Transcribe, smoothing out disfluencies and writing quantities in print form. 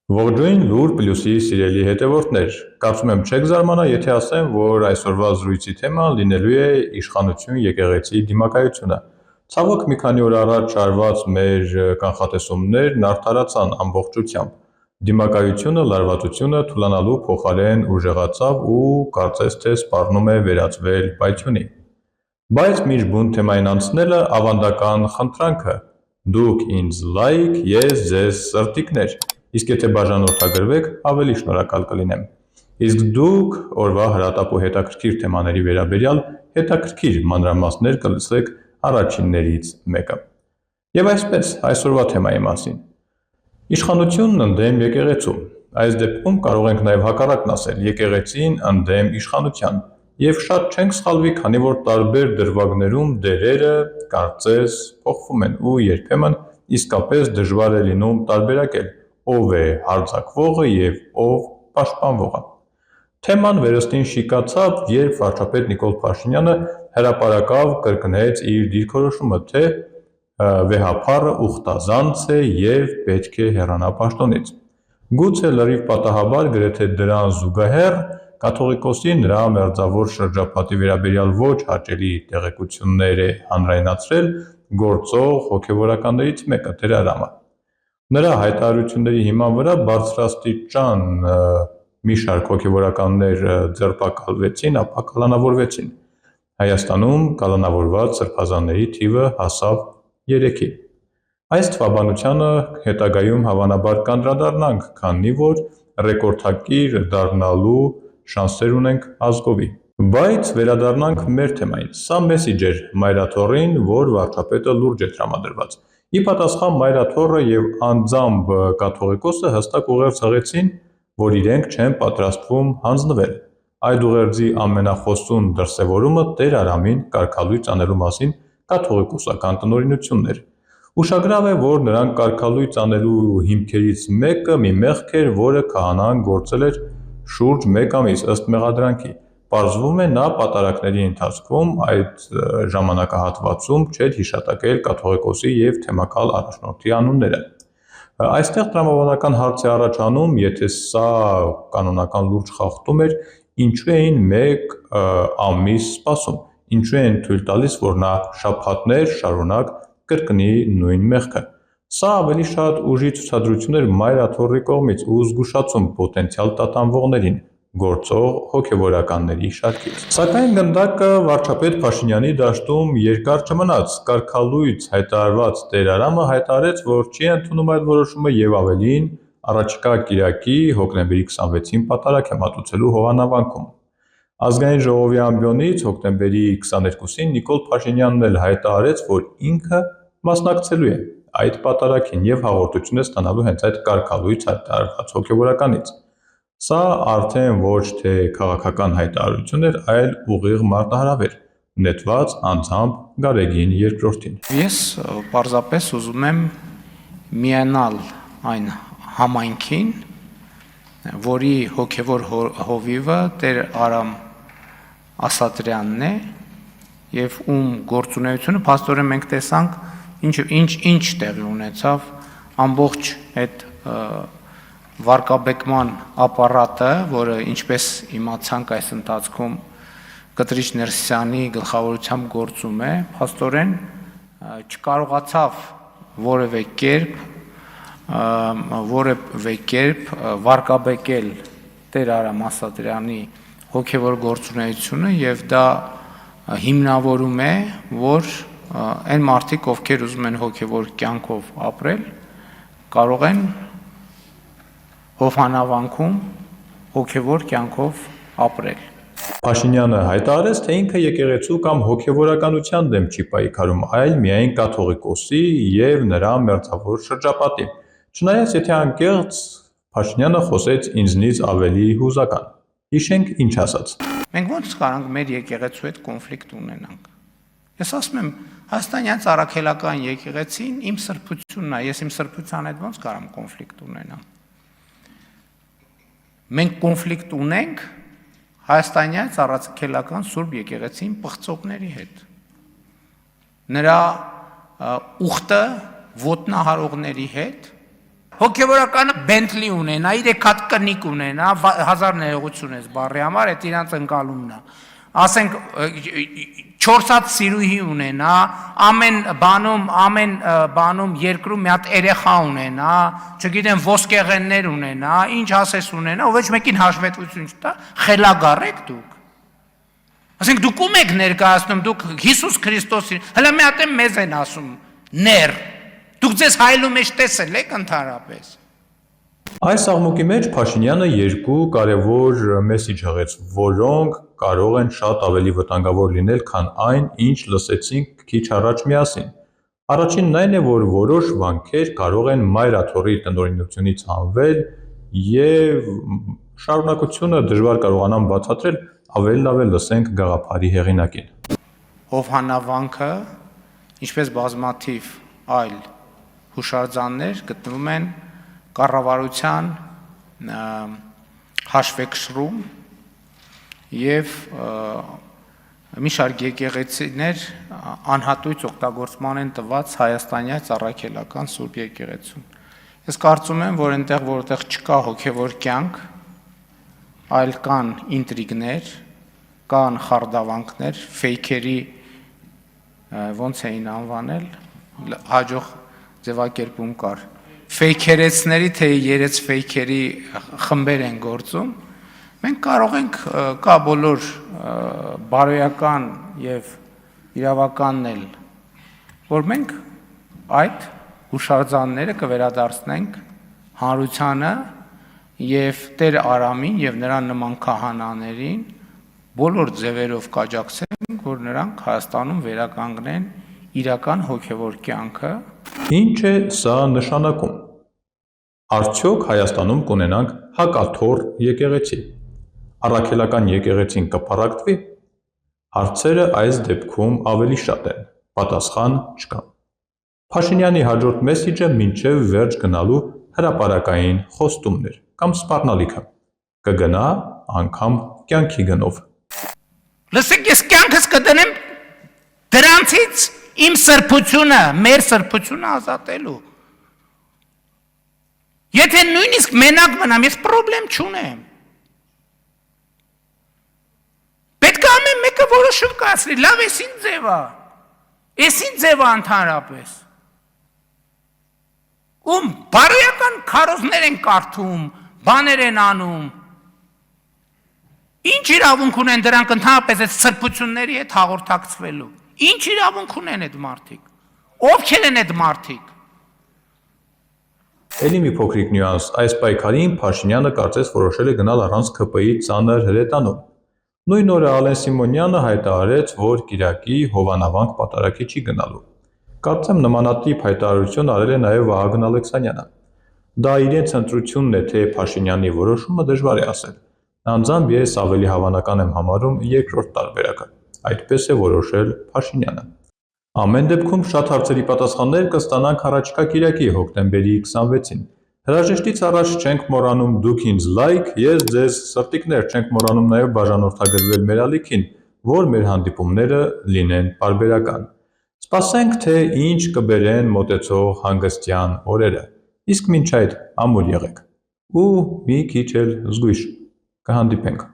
Ողջույն լուր պլյուսի սիրելի հետևորդներ, կարծում եմ չեք զարմանա, եթե ասեմ, որ այսօրվա զրույցի թեման լինելու է իշխանություն եկեղեցի դիմակայությունը։ Ցավոք մի քանի օր առաջ արված մեր կանխատեսումներն արդարացան ամբողջությամբ։ Դիմակայությունը լարվածությունը թուլանալու փոխարեն ուժեղացավ ու կարծես թե սպառնում է վերածվել պայթյունի։ Բայց մինչբուն թեմային անցնելը ավանդական խնդրանքը. դուք ինձ լայք, ես ձեզ սրտիկներ, իսկ եթե բաժանորդագրվեք, ավելի շնորհակալ կլինեմ։ Իսկ դուք օրվա հրատապ ու հետաքրքիր թեմաների վերաբերյալ հետաքրքիր մանրամասներ կլսեք առաջիններից մեկը։ Եվ այսպես, այսօրվա թեմայի մասին։ Իշխանությունն ընդդեմ եկեղեցու։ Այս դեպքում կարող ենք նաև հակառակն ասել՝ եկեղեցին ընդդեմ իշխանության։ Եվ շատ չենք սխալվի, քանի որ տարբեր դրվագներում դերերը կարծես փոխվում են ու երբեմն իսկապես դժվար է լինում տարբերակել, ով է հարձակվողը և ով պաշտպանվողը։ Թեման վերստին շիկացավ, երբ վարչապետ Նիկոլ Փաշինյանը հրապարակավ կրկնեց իր դիրքորոշումը, թե վեհափառը ուխտազանց է և պետք է հեռանա պաշտոնից։ Գուցե լրիվ պատահաբար, գրեթե դրան զուգահեռ, կաթողիկոսի նրա մերձավոր շրջապատի վերաբերյալ ոչ հաճելի տեղեկություններ է հանրայնացրել գործող հոգևորականներից մեկը՝ Տեր Արամը։ Նրա հայտարարությունների հիման վրա բարձրաստիճան մի շարք հոգևորականներ ձերբակալվեցին, ապա կալանավորվեցին։ Հայաստանում կալանավորված սրբազանների թիվը հասավ 3-ի։ Այս թվաբանությանը հետագայում հավանաբար կանդրադառնանք, քանի որ ռեկորդակիր դառնալու շանսեր ունենք ազգովի։ Բայց վերադառնանք մեր թեմային։ Սա մեսիջ էր Մայրաթոռին, որ վարչապետը լուրջ է տրամադրված։ Ի պատասխան Մայրաթոռը և անձամբ կաթողիկոսը հստակ ուղերձ հղեցին, որ իրենք չեն պատրաստվում հանձնվել։ Այդ ուղերձի ամենախոսուն դրսևորումը Տեր Արամին կարգալույծ անելու մասին կաթողիկոսական տնօրինությունն էր։ Ուշագրավ է, որ նրան կարգալույծ անելու հիմքերից մեկը մի մեղք էր, որը քահանան գործել էր շուրջ 1 ամիս, ըստ մեղադրանքի։ Պարզվում է, նա պատարակների ընթացքում այդ ժամանակահատվածում չէր հիշատակել կաթողիկոսի և թեմակալ առաջնորդի անունները։ Այստեղ տրամաբանական հարց է առաջանում, եթե սա կանոնական լուրջ խախտում էր, ինչու էին 1 ամիս սպասում, ինչու էին թույլ տալիս, որ նա շաբաթներ շարունակ կրկնի նույն մեղքը։ Սա ավելի շատ ուժի ցուցադրություն էր Մայրաթոռի կողմից ու զգուշացում պոտենցիալ տատանվողներին գործող հոգևորականների շարքից։ Սակայն գնդակը վարչապետ Փաշինյանի դաշտում երկար չմնաց։ Կարգալույծ հայտարարված Տեր Արամը հայտարարեց, որ չի ընդունում այդ որոշումը և ավելին, առաջիկա կիրակի՝ հոկտեմբերի 26-ին պատարակ է մատուցելու Հովանավանքում։ Ազգային ժողովի ամբիոնից հոկտեմբերի 22-ին Նիկոլ Փաշինյանն էլ հայտարարեց, որ ինքը մասնակցելու է այդ պատարագին և հաղորդություն է ստանալու հենց այդ կարգալույծ հայտարարված հոգևորականից։ Սա արդեն ոչ թե քաղաքական հայտարարություն էր, այլ ուղիղ մարտահրավեր՝ նետված անձամբ Գարեգին II-ին։ Ես պարզապես ուզում եմ միանալ այն համայնքին, որի հոգևոր հովիվը Տեր Արամ Ասատրյանն է և ում գործունեությունը փաստորեն մենք տեսանք ինչ տեղի ունեցավ ամբողջ այդ վարկաբեկման ապարատը, որը ինչպես իմացանք այս ընթացքում Կտրիչ Ներսիսյանի գլխավորությամբ գործում է, փաստորեն չկարողացավ որևէ կերպ վարկաբեկել Տեր Արամ Ասատրյանի հոգևոր գործունեությունը և դա հիմնավորում է, որ այն մարդիկ, ովքեր ուզում են հոգևոր կյանքով ապրել, կարող են Հովհաննավանքում հոգևոր կյանքով ապրել։ Փաշինյանը հայտարարեց, թե ինքը եկեղեցու կամ հոգևորականության դեմ չի պայքարում, այլ միայն կաթողիկոսի և նրա մերձավոր շրջապատի։ Չնայած, եթե անկեղծ, Փաշինյանը խոսեց ինձնից ավելի հուզական։ Հիշենք ինչ ասաց։ Մենք ո՞նց կարանք մեր եկեղեցու հետ կոնֆլիկտ ունենանք։ Ես ասում եմ, հայաստանյան առաքելական եկեղեցին իմ սրբությունն է, ես իմ սրբության հետ ո՞նց կարամ կոնֆլիկտ ունենամ։ Մենք կոնֆլիկտ ունենք հայաստանյան առաքելական Սուրբ եկեղեցին պղծողների հետ։ Նրա ուխտը ոտնահարողների հետ, Հոգևորականը Bentley ունենա, 3 հատ կնիկ ունենա, 1000 ներողություն ես բառի համար, այդ իրանց ընկալումն է։ Ասենք 4 հատ սիրուհի ունենա, ամեն բանում երկրում մի հատ երեխա ունենա, չգիտեմ ոսկեղեններ ունենա, ինչ ասես ունենա, ոչ մեկին հաշվետվություն չտա, խելագար եք դուք։ Ասենք դուք ում եք ներկայացնում, դուք Հիսուս Քրիստոսին, հələ մի հատ մեզ են ասում, ներ։ Դուք ձեզ հայլու մեջ տեսել եք ընդհանրապես։ Այս աղմուկի մեջ Փաշինյանը երկու կարևոր մեսիջ հղեց, որոնք կարող են շատ ավելի վտանգավոր լինել, քան այն, ինչ լսեցինք քիչ առաջ միասին։ Առաջինն այն է, որ որոշ վանքեր կարող են մայրաթոռի տնօրինությունից հանվել եւ շարունակությունը դժվար կարողանան բացատրել, ավելի լավ է լսենք գաղափարի հեղինակին։ Հովհաննավանքը, ինչպես բազմաթիվ այլ հուշարձաններ գտնվում են կառավարության հաշվեկշռում եւ մի շարք եկեղեցիներ անհատույց օգտագործման են տված հայաստանյա ծառայելական Սուրբ եկեղեցուն։ Ես կարծում եմ, որ այնտեղ որտեղ չկա հոգևոր կյանք, այլ կան ինտրիգներ, կան խարդավանքներ, ֆեյքերի ոնց էին անվանել, հաջող ձևակերպում կար։ Ֆեյքերեցների թե երեց ֆեյքերի խմբեր են գործում, մենք կարող ենք կա բոլոր բարոյական եւ իրավականն էլ, որ մենք այդ հուշարձանները կվերադարձնենք հանրությանը եւ Տեր Արամին եւ նրան նման քահանաներին բոլոր ձևերով կաջակցենք, որ նրանք Հայաստանում վերականգնեն իրական հոգևոր կյանքը։ Ինչ է սա նշանակում։ Արդյոք Հայաստանում կունենանք հակաթոռ եկեղեցի։ Առաքելական եկեղեցին կփառակտվի։ Հարցերը այս դեպքում ավելի շատ են, պատասխան չկա։ Փաշինյանի հաջորդ մեսիջը մինչև վերջ գնալու հրապարակային խոստումներ կամ սպառնալիքը կգնա անգամ կյանքի գնով։ Լսեք, ես կյանքս կդնեմ դրանցից իմ սրբությունը, մեր սրբությունը ազատելու։ Եթե նույնիսկ մենակ մնամ, ես պրոբլեմ չունեմ։ Պետք է ամեն մեկը որոշում կայացնի, լավ էս ինչ ձև է։ Էս ինչ ձև է ընդհանրապես։ Ում բարոյական քարոզներ են կարդում, բաներ են անում։ Ինչ իրավունք ունեն դրանք ընդհանրապես այդ սրբությունների հետ հաղորդակցվելու։ Ինչ իրավունք ունեն այդ մարդիկ։ Ովքեր են այդ մարդիկ։ Էլի մի փոքրիկ նյուանս, այս պայքարին Փաշինյանը կարծես որոշել է գնալ առանց ԿՊ-ի ծանր հրետանու։ Նույն օրը Ալեն Սիմոնյանը հայտարարեց, որ Կիրակի Հովանավանք պատարագի չի գնալու։ Կարծեմ նմանատիպ հայտարարություն արել է նաև Վահագն Ալեքսանյանը։ Դա իրենց ընտրությունն է, թե Փաշինյանի որոշումը դժվար է ասել։ Անձամբ ես ավելի հավանական եմ համարում երկրորդ տարբերակը։ Այդպես է որոշել Փաշինյանը։ Ամեն դեպքում շատ հարցերի պատասխաններ կստանանք առաջիկա Կիրակի հոկտեմբերի 26-ին։ Հրաժեշտից առաջ չենք մոռանում դուք ինձ լայք, ես ձեզ սրտիկներ, չենք մոռանում նաև բաժանորդագրվել մեր ալիքին, որ մեր հանդիպումները լինեն պարբերական։ Սպասենք, թե ինչ կբերեն մոտեցող հանգստյան օրերը։ Իսկ մինչ այդ ամուր եղեք։ Ու մի քիչ էլ զգույշ կհանդիպենք։